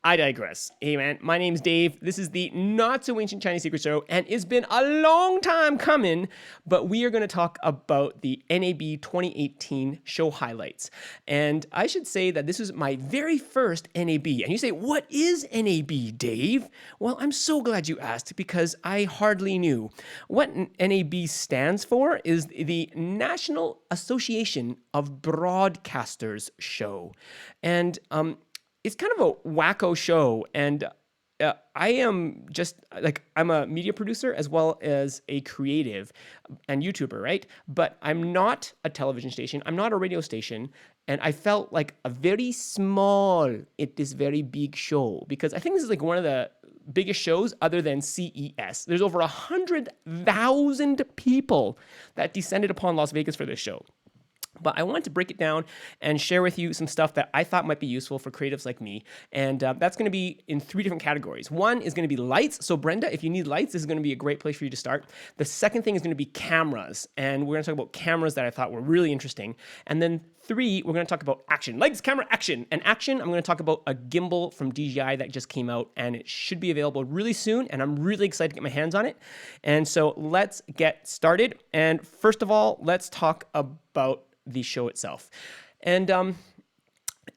I digress. Hey man, my name's Dave. This is the not so ancient Chinese secret show, and it's been a long time coming, but we are going to talk about the NAB 2018 show highlights. And I should say that this is my very first NAB. And you say, what is NAB, Dave? Well, I'm so glad you asked because I hardly knew. What NAB stands for is the National Association of Broadcasters Show. And it's kind of a wacko show, and I am just like, I'm a media producer as well as a creative and YouTuber, right? But I'm not a television station, I'm not a radio station, and I felt like a very small at this very big show because I think this is like one of the biggest shows other than CES. There's over 100,000 people that descended upon Las Vegas for this show. But I wanted to break it down and share with you some stuff that I thought might be useful for creatives like me. And that's going to be in 3 different categories. One is going to be lights. So Brenda, if you need lights, this is going to be a great place for you to start. The second thing is going to be cameras. And we're going to talk about cameras that I thought were really interesting. And then 3, we're going to talk about action. Lights, camera, action. And action, I'm going to talk about a gimbal from DJI that just came out. And it should be available really soon. And I'm really excited to get my hands on it. And so let's get started. And first of all, let's talk about the show itself. And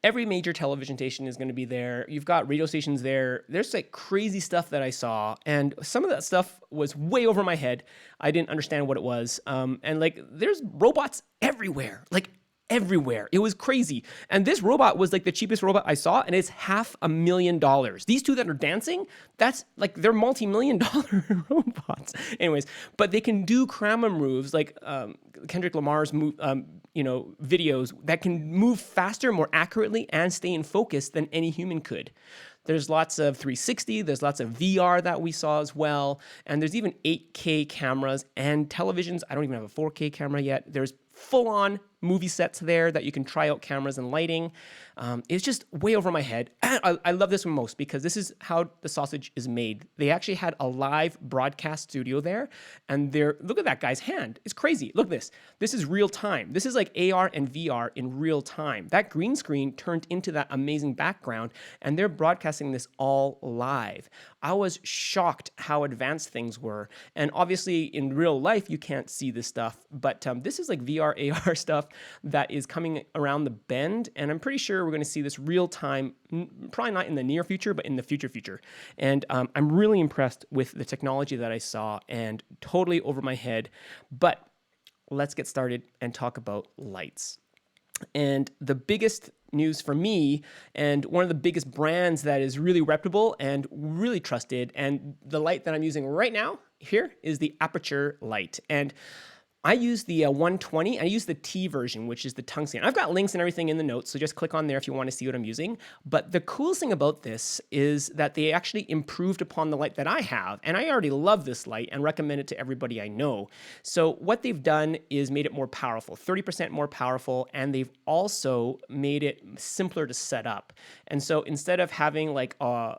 every major television station is going to be there. You've got radio stations there. There's like crazy stuff that I saw, and some of that stuff was way over my head. I didn't understand what it was. And like, there's robots everywhere, like everywhere. It was crazy. And this robot was like the cheapest robot I saw, and it's $500,000. These two that are dancing, that's like, they're multi-million-dollar robots. Anyways, but they can do camera moves like Kendrick Lamar's videos that can move faster, more accurately, and stay in focus than any human could. There's lots of 360, there's lots of VR that we saw as well, and there's even 8K cameras and televisions. I don't even have a 4K camera yet. There's full-on movie sets there that you can try out cameras and lighting. It's just way over my head. I love this one most because this is how the sausage is made. They actually had a live broadcast studio there, and look at that guy's hand. It's crazy. Look at this. This is real time. This is like AR and VR in real time. That green screen turned into that amazing background, and they're broadcasting this all live. I was shocked how advanced things were. And obviously in real life, you can't see this stuff, but this is like VR, AR stuff that is coming around the bend. And I'm pretty sure we're going to see this real time, probably not in the near future, but in the future. And I'm really impressed with the technology that I saw, and totally over my head. But let's get started and talk about lights. And the biggest news for me, and one of the biggest brands that is really reputable and really trusted, and the light that I'm using right now here is the Aputure light. And I use the 120. I use the T version, which is the tungsten. I've got links and everything in the notes, so just click on there if you want to see what I'm using. But the coolest thing about this is that they actually improved upon the light that I have, and I already love this light and recommend it to everybody I know. So what they've done is made it more powerful, 30% more powerful, and they've also made it simpler to set up. And so instead of having like a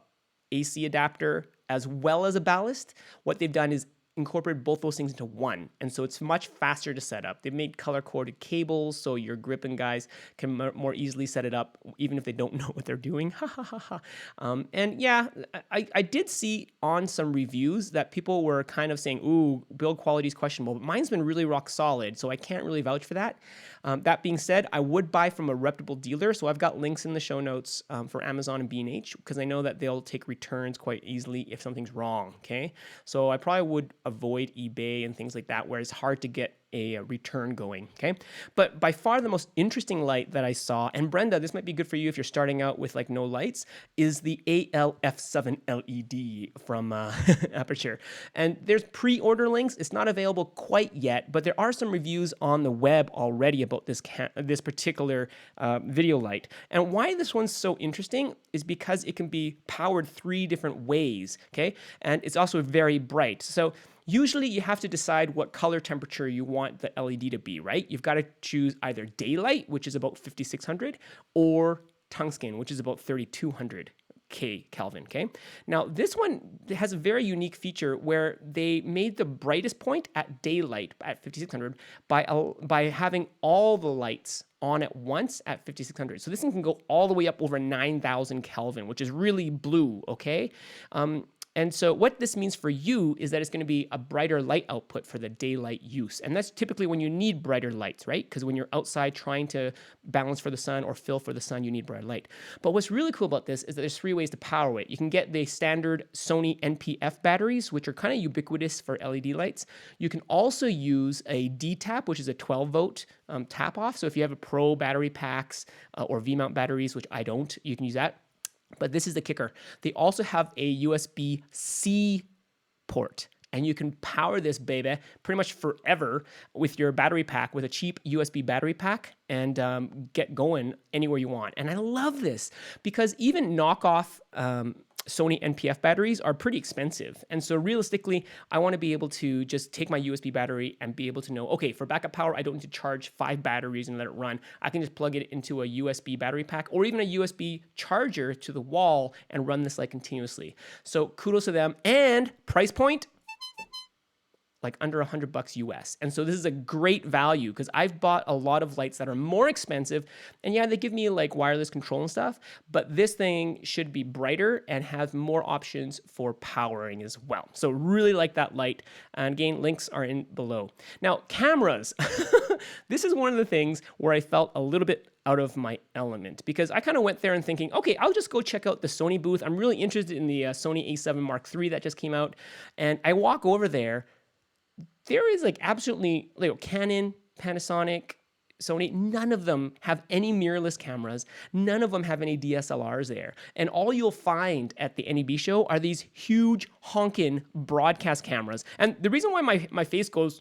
AC adapter as well as a ballast, what they've done is incorporate both those things into one. And so it's much faster to set up. They've made color-coded cables so your gripping guys can more easily set it up, even if they don't know what they're doing. And yeah, I did see on some reviews that people were kind of saying, ooh, build quality is questionable, but mine's been really rock solid, so I can't really vouch for that. That being said, I would buy from a reputable dealer, so I've got links in the show notes for Amazon and B&H, because I know that they'll take returns quite easily if something's wrong, okay? So I probably would avoid eBay and things like that, where it's hard to get a return going, okay? But by far the most interesting light that I saw, and Brenda, this might be good for you if you're starting out with like no lights, is the AL-F7 LED from Aputure. And there's pre-order links. It's not available quite yet, but there are some reviews on the web already about this particular video light. And why this one's so interesting is because it can be powered 3 different ways, okay? And it's also very bright. So usually you have to decide what color temperature you want the LED to be, right? You've got to choose either daylight, which is about 5600, or tungsten, which is about 3200 Kelvin, okay? Now, this one has a very unique feature where they made the brightest point at daylight at 5600 by having all the lights on at once at 5600. So this thing can go all the way up over 9,000 Kelvin, which is really blue, okay? And so what this means for you is that it's going to be a brighter light output for the daylight use. And that's typically when you need brighter lights, right? Because when you're outside trying to balance for the sun or fill for the sun, you need brighter light. But what's really cool about this is that there's 3 ways to power it. You can get the standard Sony NP-F batteries, which are kind of ubiquitous for LED lights. You can also use a D-tap, which is a 12-volt tap off. So if you have a Pro battery packs or V-mount batteries, which I don't, you can use that. But this is the kicker. They also have a USB-C port, and you can power this baby pretty much forever with your battery pack, with a cheap USB battery pack, and get going anywhere you want. And I love this because even knockoff Sony NP-F batteries are pretty expensive. And so realistically, I want to be able to just take my USB battery and be able to know, okay, for backup power, I don't need to charge 5 batteries and let it run. I can just plug it into a USB battery pack or even a USB charger to the wall and run this light continuously. So kudos to them. And price point, like under $100 US. And so this is a great value because I've bought a lot of lights that are more expensive, and yeah, they give me like wireless control and stuff, but this thing should be brighter and have more options for powering as well. So really like that light. And again, links are in below. Now, cameras. This is one of the things where I felt a little bit out of my element because I kind of went there and thinking, okay, I'll just go check out the Sony booth. I'm really interested in the Sony A7 Mark III that just came out. And I walk over there. There is like absolutely, like Canon, Panasonic, Sony, none of them have any mirrorless cameras. None of them have any DSLRs there. And all you'll find at the NAB show are these huge honking broadcast cameras. And the reason why my face goes,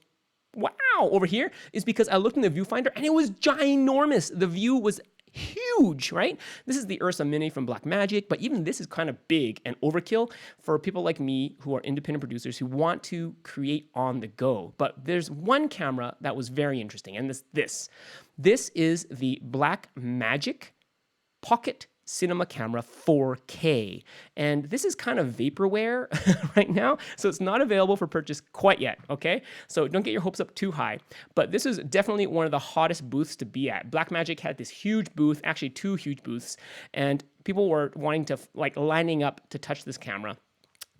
wow, over here is because I looked in the viewfinder and it was ginormous. The view was huge, right? This is the Ursa Mini from Blackmagic, but even this is kind of big and overkill for people like me who are independent producers who want to create on the go. But there's one camera that was very interesting, and this is the Blackmagic Pocket Cinema Camera 4K. And this is kind of vaporware right now, so it's not available for purchase quite yet, okay? So don't get your hopes up too high. But this is definitely one of the hottest booths to be at. Blackmagic had this huge booth, actually 2 huge booths, and people were wanting to, like, lining up to touch this camera.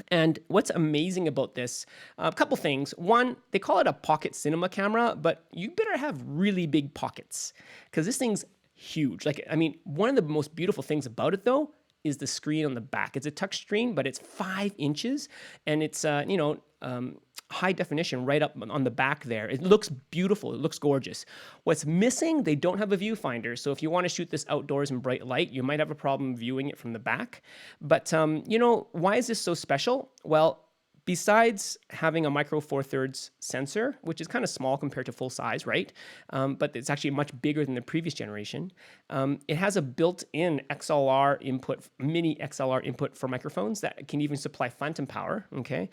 And what's amazing about this, a couple things. One, they call it a pocket cinema camera, but you better have really big pockets because this thing's huge. Like, I mean, one of the most beautiful things about it though is the screen on the back. It's a touch screen, but it's 5 inches and it's high definition right up on the back there. It looks beautiful. It looks gorgeous. What's missing, they don't have a viewfinder. So if you want to shoot this outdoors in bright light, you might have a problem viewing it from the back. But why is this so special? Well, besides having a micro 4/3 sensor, which is kind of small compared to full size, right? But it's actually much bigger than the previous generation. It has a built-in XLR input, mini XLR input for microphones that can even supply phantom power, okay?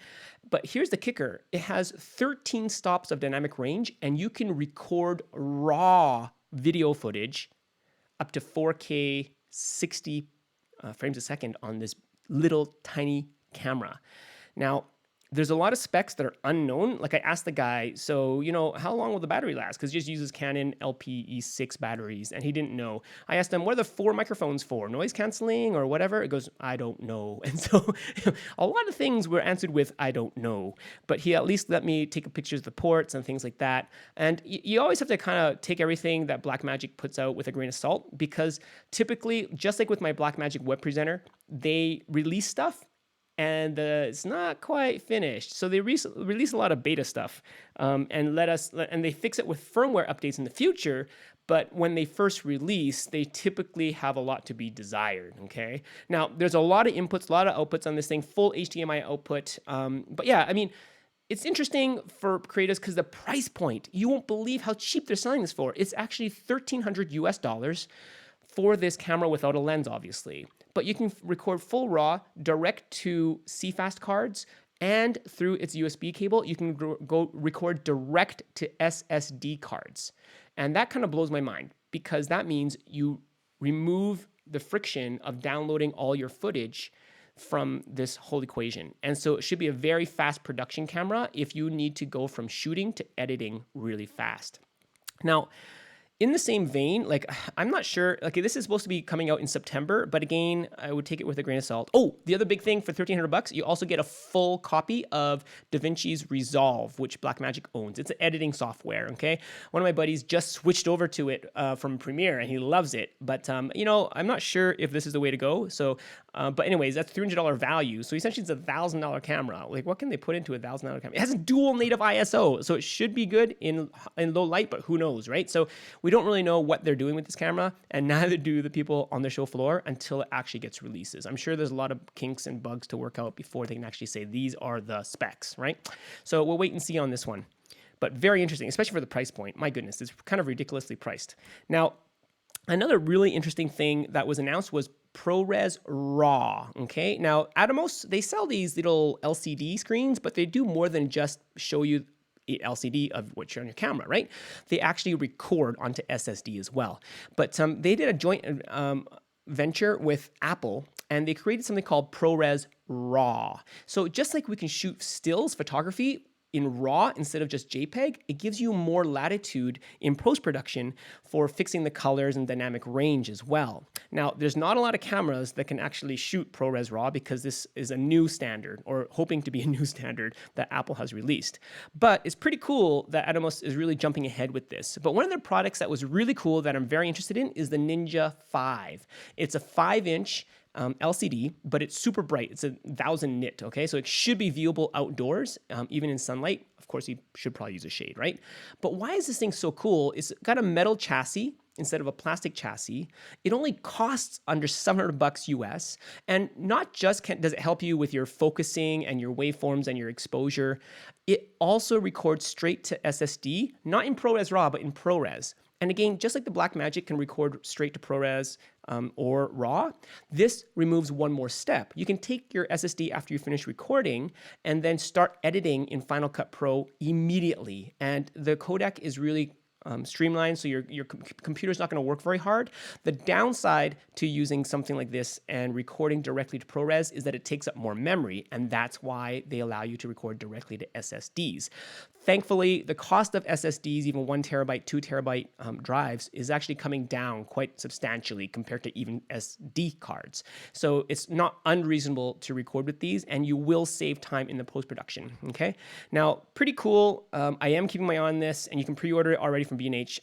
But here's the kicker. It has 13 stops of dynamic range, and you can record raw video footage up to 4K 60 frames a second on this little tiny camera. Now, there's a lot of specs that are unknown. Like I asked the guy, so, how long will the battery last? Because he just uses Canon LPE6 batteries, and he didn't know. I asked him, what are the 4 microphones for? Noise canceling or whatever? It goes, I don't know. And so a lot of things were answered with, I don't know. But he at least let me take pictures of the ports and things like that. And you always have to kind of take everything that Blackmagic puts out with a grain of salt, because typically, just like with my Blackmagic web presenter, they release stuff and it's not quite finished. So they release a lot of beta stuff and they fix it with firmware updates in the future. But when they first release, they typically have a lot to be desired, okay? Now, there's a lot of inputs, a lot of outputs on this thing, full HDMI output. But yeah, I mean, it's interesting for creators because the price point, you won't believe how cheap they're selling this for. It's actually $1,300 US for this camera without a lens, obviously. But you can record full RAW direct to CFast cards, and through its USB cable, you can go record direct to SSD cards. And that kind of blows my mind because that means you remove the friction of downloading all your footage from this whole equation. And so it should be a very fast production camera if you need to go from shooting to editing really fast. Now, in the same vein, like I'm not sure, like this is supposed to be coming out in September, but again, I would take it with a grain of salt. Oh, the other big thing for $1,300, you also get a full copy of DaVinci's Resolve, which Blackmagic owns. It's an editing software, okay? One of my buddies just switched over to it from Premiere and he loves it, but you know, I'm not sure if this is the way to go. So, but anyways, that's $300 value. So essentially it's $1,000 camera. Like what can they put into $1,000 camera? It has a dual native ISO, so it should be good in low light, but who knows, right? So we don't really know what they're doing with this camera, and neither do the people on the show floor until it actually gets releases. I'm sure there's a lot of kinks and bugs to work out before they can actually say these are the specs, right? So we'll wait and see on this one. But very interesting, especially for the price point. My goodness, it's kind of ridiculously priced. Now, another really interesting thing that was announced was ProRes RAW, okay? Now, Atomos, they sell these little LCD screens, but they do more than just show you LCD of what's on your camera, right? They actually record onto SSD as well. But they did a joint venture with Apple, and they created something called ProRes RAW. So just like we can shoot stills photography in RAW instead of just JPEG, it gives you more latitude in post-production for fixing the colors and dynamic range as well. Now, there's not a lot of cameras that can actually shoot ProRes RAW because this is a new standard, or hoping to be a new standard that Apple has released. But it's pretty cool that Atomos is really jumping ahead with this. But one of their products that was really cool that I'm very interested in is the Ninja V. It's a 5-inch LCD, but it's super bright. It's 1,000 nit, okay? So it should be viewable outdoors, even in sunlight. Of course, you should probably use a shade, right? But why is this thing so cool? It's got a metal chassis instead of a plastic chassis. It only costs under $700 US. And not just does it help you with your focusing and your waveforms and your exposure, it also records straight to SSD, not in ProRes RAW, but in ProRes. And again, just like the Blackmagic can record straight to ProRes or RAW, this removes one more step. You can take your SSD after you finish recording and then start editing in Final Cut Pro immediately. And the codec is really streamlined, so your computer's not going to work very hard. The downside to using something like this and recording directly to ProRes is that it takes up more memory, and that's why they allow you to record directly to SSDs. Thankfully, the cost of SSDs, even 1 terabyte, 2 terabyte drives, is actually coming down quite substantially compared to even SD cards. So it's not unreasonable to record with these, and you will save time in the post-production, okay? Now, pretty cool. I am keeping my eye on this, and you can pre-order it already from B&H.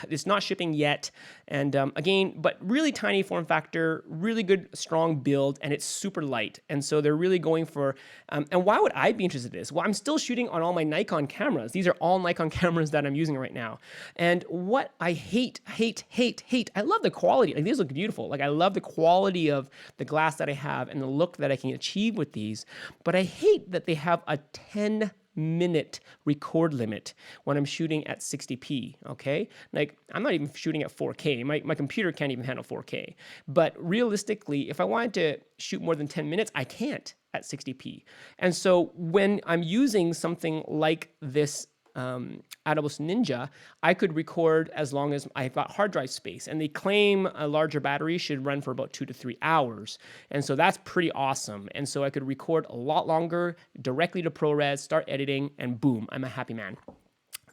It's not shipping yet, and again, but really tiny form factor, really good, strong build, and it's super light. And so they're really going for, and why would I be interested in this? Well, I'm still shooting on all my Nikon cameras. These are all Nikon cameras that I'm using right now. And what I hate, I love the quality. Like, these look beautiful. Like, I love the quality of the glass that I have and the look that I can achieve with these. But I hate that they have a 10-minute record limit when I'm shooting at 60p, okay? Like, I'm not even shooting at 4K. My computer can't even handle 4K. But realistically, if I wanted to shoot more than 10 minutes, I can't at 60p. And so when I'm using something like this Atomos Ninja, I could record as long as I've got hard drive space. And they claim a larger battery should run for about 2 to 3 hours. And so that's pretty awesome. And so I could record a lot longer directly to ProRes, start editing, and boom, I'm a happy man.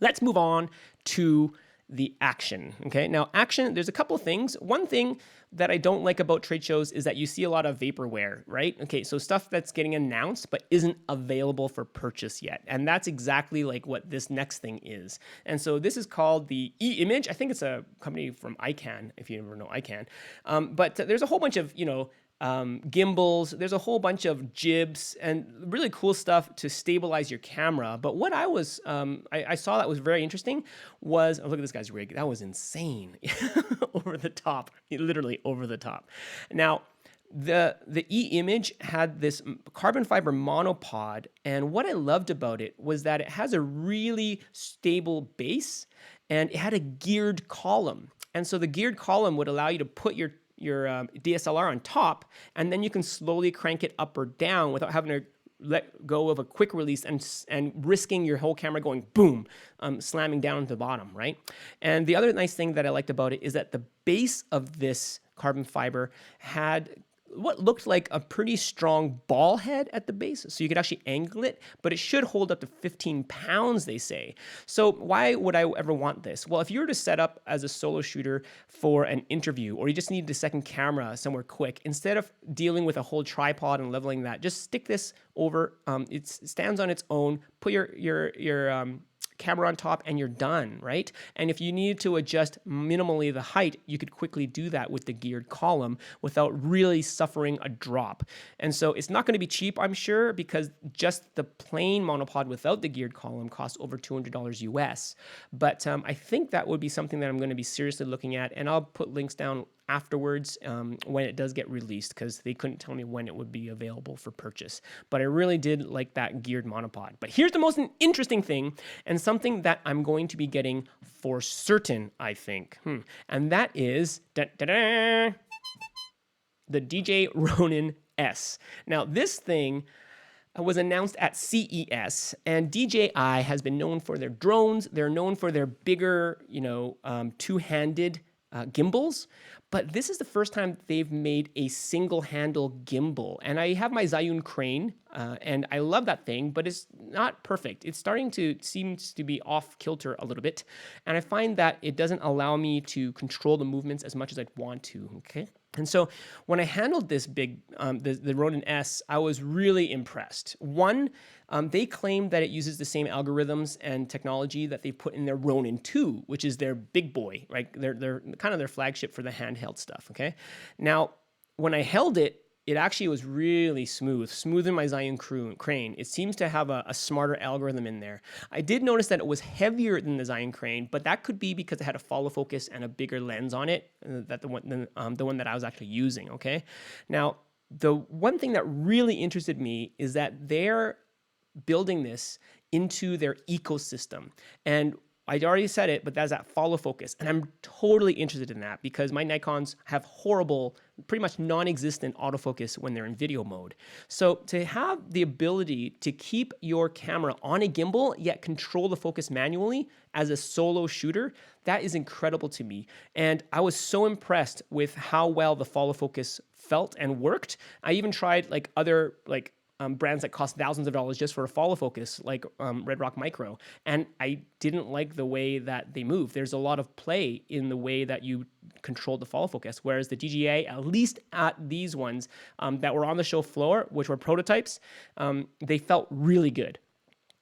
Let's move on to the action, okay? Now, action, there's a couple of things. One thing that I don't like about trade shows is that you see a lot of vaporware, right? Okay, so stuff that's getting announced but isn't available for purchase yet. And that's exactly like what this next thing is. And so this is called the E-Image. I think it's a company from ICANN, if you ever know ICANN. But there's a whole bunch of, gimbals, there's a whole bunch of jibs and really cool stuff to stabilize your camera. But what I was, I saw that was very interesting was, oh, look at this guy's rig. That was insane. Over the top, literally over the top. Now, the E-Image had this carbon fiber monopod, and what I loved about it was that it has a really stable base, and it had a geared column. And so the geared column would allow you to put your DSLR on top, and then you can slowly crank it up or down without having to let go of a quick release and risking your whole camera going boom, slamming down to the bottom, right? And the other nice thing that I liked about it is that the base of this carbon fiber had what looked like a pretty strong ball head at the base, so you could actually angle it, but it should hold up to 15 pounds, they say. So why would I ever want this? Well, if you were to set up as a solo shooter for an interview, or you just needed a second camera somewhere quick, instead of dealing with a whole tripod and leveling that, just stick this over. It stands on its own. Put your camera on top and you're done, right? And if you needed to adjust minimally the height, you could quickly do that with the geared column without really suffering a drop. And so it's not going to be cheap, I'm sure, because just the plain monopod without the geared column costs over $200 US. But I think that would be something that I'm going to be seriously looking at, and I'll put links down afterwards when it does get released, because they couldn't tell me when it would be available for purchase. But I really did like that geared monopod. But here's the most interesting thing, and something that I'm going to be getting for certain, I think. And that is the DJI Ronin S. Now, this thing was announced at CES, and DJI has been known for their drones. They're known for their bigger, two-handed gimbals, but this is the first time they've made a single handle gimbal. And I have my Zhiyun crane, and I love that thing, but it's not perfect. It's starting to seems to be off kilter a little bit, and I find that it doesn't allow me to control the movements as much as I'd want to. Okay. And so when I handled this big, the Ronin S, I was really impressed. One, they claim that it uses the same algorithms and technology that they put in their Ronin 2, which is their big boy, right? They're kind of their flagship for the handheld stuff, okay? Now, when I held it, it actually was really smoother than my Zhiyun crane. It seems to have a smarter algorithm in there. I did notice that it was heavier than the Zhiyun crane, but that could be because it had a follow focus and a bigger lens on it, the one that I was actually using, okay? Now, the one thing that really interested me is that they're building this into their ecosystem. And I already said it, but that's that follow focus. And I'm totally interested in that because my Nikons have horrible, pretty much non-existent autofocus when they're in video mode. So to have the ability to keep your camera on a gimbal, yet control the focus manually as a solo shooter, that is incredible to me. And I was so impressed with how well the follow focus felt and worked. I even tried other brands that cost thousands of dollars just for a follow focus, like Red Rock Micro. And I didn't like the way that they move. There's a lot of play in the way that you control the follow focus, whereas the DJI, at least at these ones that were on the show floor, which were prototypes, they felt really good.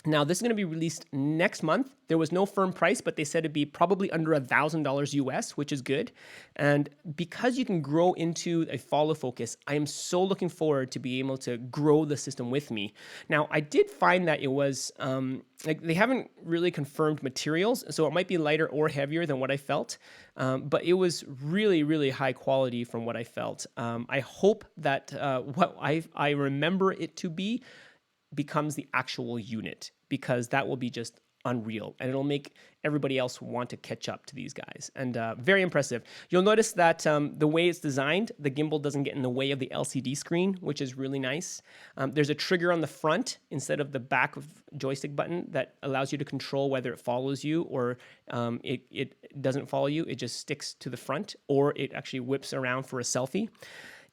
Now, this is going to be released next month. There was no firm price, but they said it'd be probably under $1,000 US, which is good. And because you can grow into a follow focus, I am so looking forward to be able to grow the system with me. Now, I did find that it was, they haven't really confirmed materials, so it might be lighter or heavier than what I felt. But it was really, really high quality from what I felt. I hope that what I remember it to be becomes the actual unit, because that will be just unreal, and it'll make everybody else want to catch up to these guys. And very impressive. You'll notice that the way it's designed, the gimbal doesn't get in the way of the LCD screen, which is really nice. There's a trigger on the front instead of the back of joystick button that allows you to control whether it follows you or it doesn't follow you. It just sticks to the front, or it actually whips around for a selfie.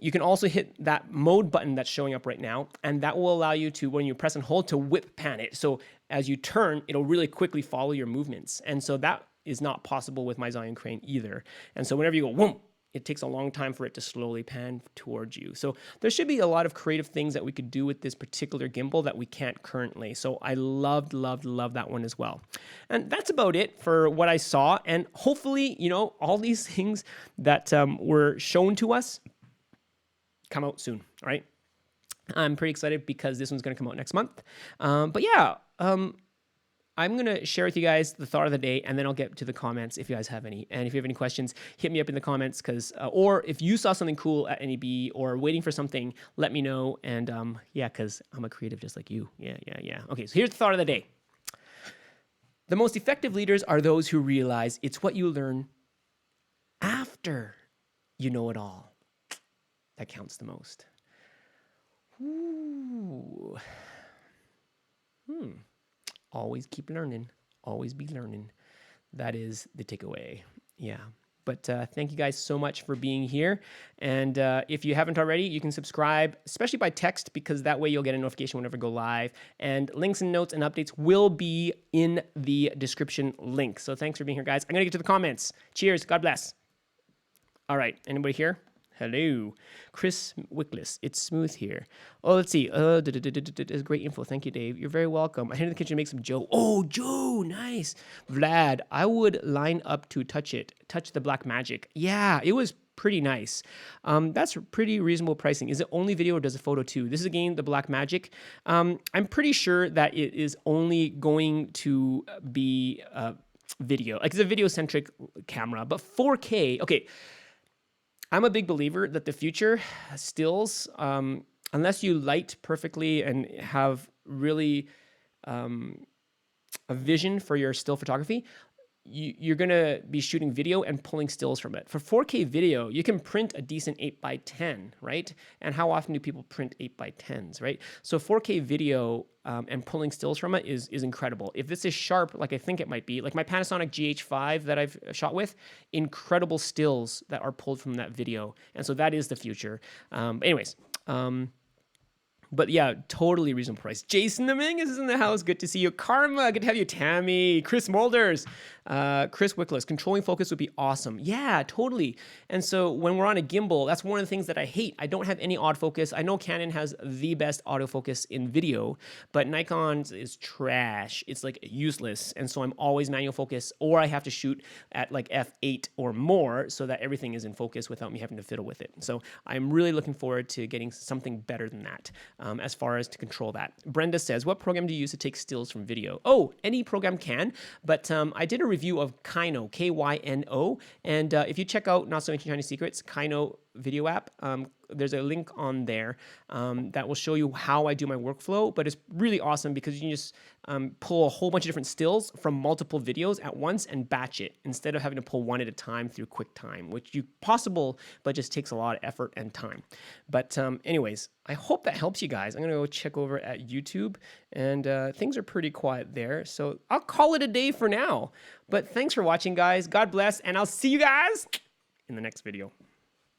You can also hit that mode button that's showing up right now, and that will allow you to, when you press and hold, to whip pan it. So as you turn, it'll really quickly follow your movements. And so that is not possible with my Zhiyun crane either. And so whenever you go, whoom, it takes a long time for it to slowly pan towards you. So there should be a lot of creative things that we could do with this particular gimbal that we can't currently. So I loved that one as well. And that's about it for what I saw. And hopefully, all these things that were shown to us come out soon, all right? I'm pretty excited because this one's going to come out next month. But yeah, I'm going to share with you guys the thought of the day, and then I'll get to the comments if you guys have any. And if you have any questions, hit me up in the comments, or if you saw something cool at NAB or waiting for something, let me know. And yeah, because I'm a creative just like you. Yeah. Okay, so here's the thought of the day. The most effective leaders are those who realize it's what you learn after you know it all that counts the most. Ooh. Always keep learning. Always be learning. That is the takeaway. Yeah. But thank you guys so much for being here. And if you haven't already, you can subscribe, especially by text, because that way you'll get a notification whenever I go live. And links and notes and updates will be in the description link. So thanks for being here, guys. I'm going to get to the comments. Cheers. God bless. All right. Anybody here? Hello, Chris Wickless. It's smooth here. Oh, let's see. It's great info. Thank you, Dave. You're very welcome. I headed to the kitchen to make some Joe. Oh, Joe, nice. Vlad, I would line up to touch the black magic. Yeah, it was pretty nice. That's pretty reasonable pricing. Is it only video or does it photo too? This is again the black magic. I'm pretty sure that it is only going to be video. Like it's a video-centric camera, but 4K. Okay. I'm a big believer that the future stills, unless you light perfectly and have really a vision for your still photography, you're going to be shooting video and pulling stills from it. For 4K video, you can print a decent 8x10, right? And how often do people print 8x10s, right? So 4K video and pulling stills from it is incredible. If this is sharp, like I think it might be, like my Panasonic GH5 that I've shot with, incredible stills that are pulled from that video. And so that is the future. But yeah, totally reasonable price. Jason Dominguez is in the house. Good to see you. Karma, good to have you. Tammy, Chris Molders, Chris Wickless. Controlling focus would be awesome. Yeah, totally. And so when we're on a gimbal, that's one of the things that I hate. I don't have any autofocus. I know Canon has the best autofocus in video, but Nikon's is trash. It's like useless. And so I'm always manual focus, or I have to shoot at like f8 or more so that everything is in focus without me having to fiddle with it. So I'm really looking forward to getting something better than that. As far as to control that. Brenda says, what program do you use to take stills from video? Oh, any program can, but I did a review of Kino, K-Y-N-O, and if you check out Not So Ancient Chinese Secrets, Kino video app, there's a link on there that will show you how I do my workflow, but it's really awesome because you can just pull a whole bunch of different stills from multiple videos at once and batch it instead of having to pull one at a time through QuickTime, which is possible, but just takes a lot of effort and time. But anyways, I hope that helps you guys. I'm going to go check over at YouTube, and things are pretty quiet there, so I'll call it a day for now. But thanks for watching, guys. God bless, and I'll see you guys in the next video.